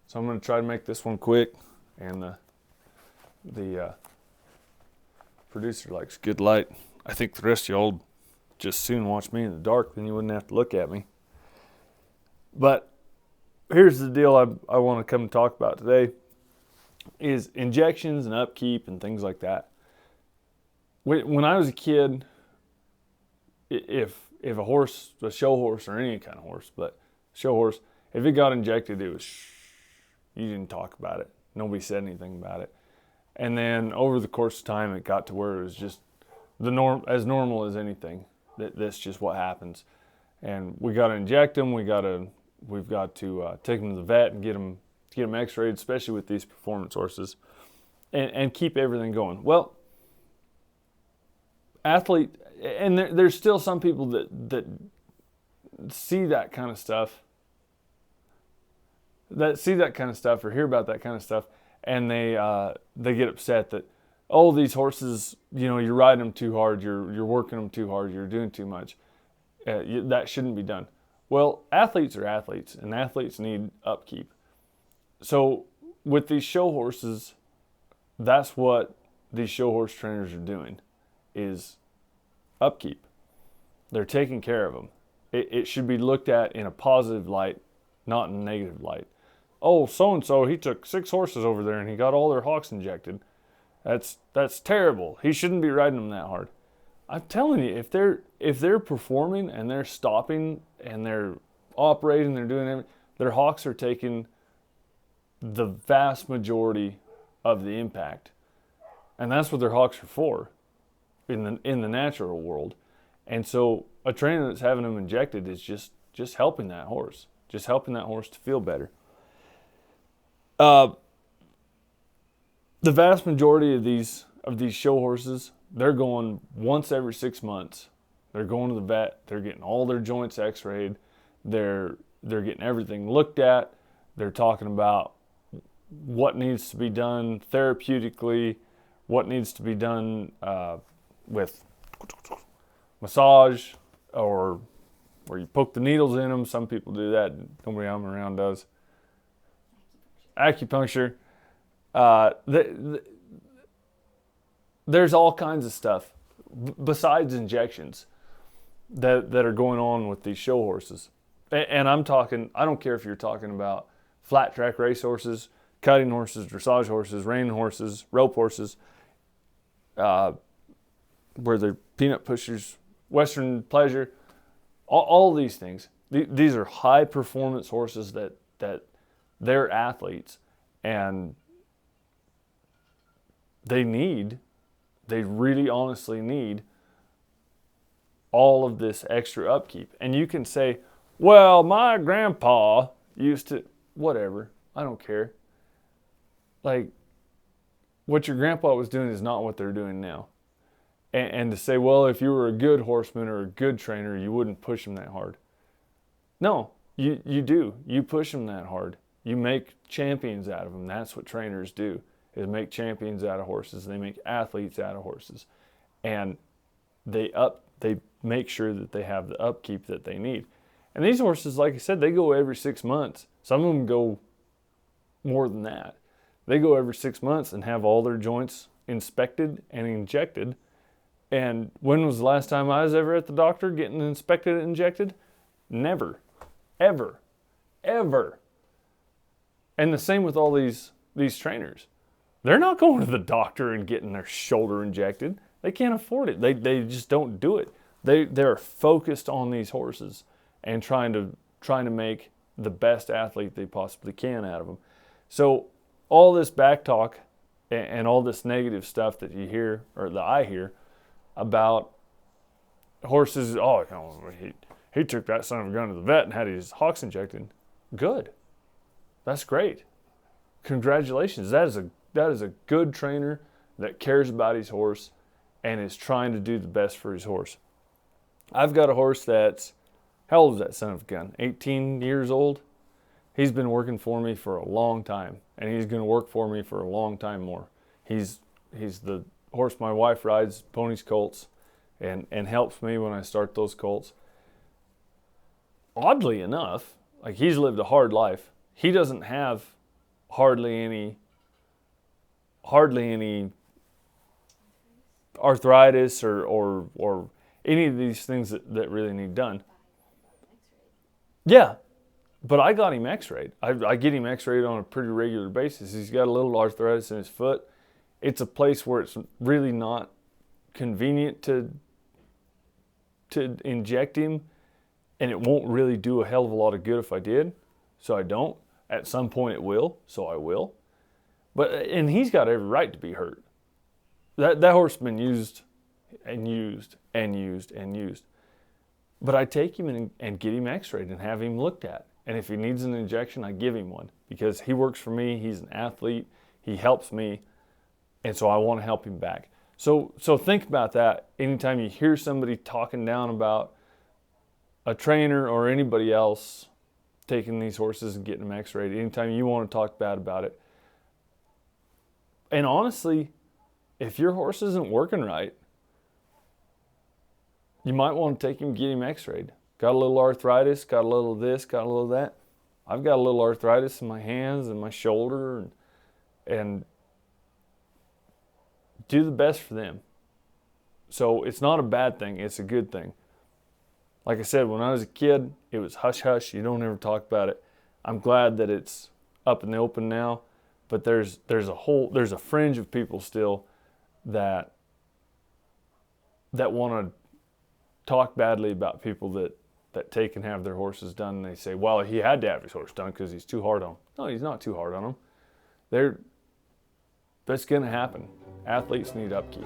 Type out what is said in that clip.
So I'm going to try to make this one quick, and the producer likes good light. I think the rest of y'all would just soon watch me in the dark, then you wouldn't have to look at me. But here's the deal I want to come and talk about today is injections and upkeep and things like that. When I was a kid, if a horse, a show horse or any kind of horse, but show horse, if it got injected, it was you didn't talk about it. Nobody said anything about it. And then over the course of time, it got to where it was just as normal as anything. That's just what happens. And we got to inject them. We've got to take them to the vet and get them x-rayed, especially with these performance horses, and keep everything going. Well, athlete, and there's still some people that see that kind of stuff, or hear about that kind of stuff, and they get upset that, oh, these horses, you're riding them too hard, you're working them too hard, you're doing too much. That shouldn't be done. Well, athletes are athletes, and athletes need upkeep. So with these show horses, that's what these show horse trainers are doing, is upkeep. They're taking care of them. It should be looked at in a positive light, not in a negative light. Oh, so-and-so, he took 6 horses over there and he got all their hocks injected. That's terrible. He shouldn't be riding them that hard. I'm telling you, if they're performing and they're stopping and they're operating, they're doing everything, their hocks are taking the vast majority of the impact. And that's what their hocks are for in the natural world. And so a trainer that's having them injected is just helping that horse. Just helping that horse to feel better. The vast majority of these show horses, they're going once every 6 months. They're going to the vet. They're getting all their joints x-rayed. They're getting everything looked at. They're talking about what needs to be done therapeutically, what needs to be done with massage, or where you poke the needles in them. Some people do that. Nobody I'm around does. Acupuncture. There's all kinds of stuff besides injections that are going on with these show horses. And I'm talking, I don't care if you're talking about flat track race horses, cutting horses, dressage horses, reining horses, rope horses, where they're peanut pushers, Western pleasure, all these things. These are high performance horses that they're athletes, and they really honestly need all of this extra upkeep. And you can say, well, my grandpa used to, whatever, I don't care. Like, what your grandpa was doing is not what they're doing now. And to say, well, if you were a good horseman or a good trainer, you wouldn't push them that hard. No, you do. You push them that hard. You make champions out of them. That's what trainers do, is make champions out of horses. They make athletes out of horses. And they make sure that they have the upkeep that they need. And these horses, like I said, they go every 6 months. Some of them go more than that. They go every 6 months and have all their joints inspected and injected. And when was the last time I was ever at the doctor getting inspected and injected? Never. Ever. Ever. And the same with all these trainers. They're not going to the doctor and getting their shoulder injected. They can't afford it. They just don't do it. They're focused on these horses and trying to make the best athlete they possibly can out of them. So all this back talk and all this negative stuff that you hear, or that I hear, about horses, he took that son of a gun to the vet and had his hocks injected. Good. That's great. Congratulations. That is a good trainer that cares about his horse and is trying to do the best for his horse. I've got a horse that's, how old is that son of a gun? 18 years old. He's been working for me for a long time, and he's going to work for me for a long time more. He's the horse my wife rides, ponies, colts, and helps me when I start those colts. Oddly enough, like, he's lived a hard life. He doesn't have hardly any arthritis or any of these things that really need done. Yeah, but I got him x-rayed. I get him x-rayed on a pretty regular basis. He's got a little arthritis in his foot. It's a place where it's really not convenient to inject him, and it won't really do a hell of a lot of good if I did, so I don't. At some point it will, so I will. And he's got every right to be hurt. That horse has been used and used and used and used. But I take him and get him x-rayed and have him looked at. And if he needs an injection, I give him one because he works for me. He's an athlete. He helps me. And so I want to help him back. So think about that anytime you hear somebody talking down about a trainer or anybody else taking these horses and getting them x-rayed. Anytime you want to talk bad about it. And honestly, if your horse isn't working right, you might want to take him and get him x-rayed. Got a little arthritis, got a little of this, got a little of that. I've got a little arthritis in my hands and my shoulder, and do the best for them. So it's not a bad thing, it's a good thing. Like I said, when I was a kid, it was hush-hush. You don't ever talk about it. I'm glad that it's up in the open now, but there's a fringe of people still that want to talk badly about people that take and have their horses done. And they say, well, he had to have his horse done because he's too hard on him. No, he's not too hard on him. That's going to happen. Athletes need upkeep.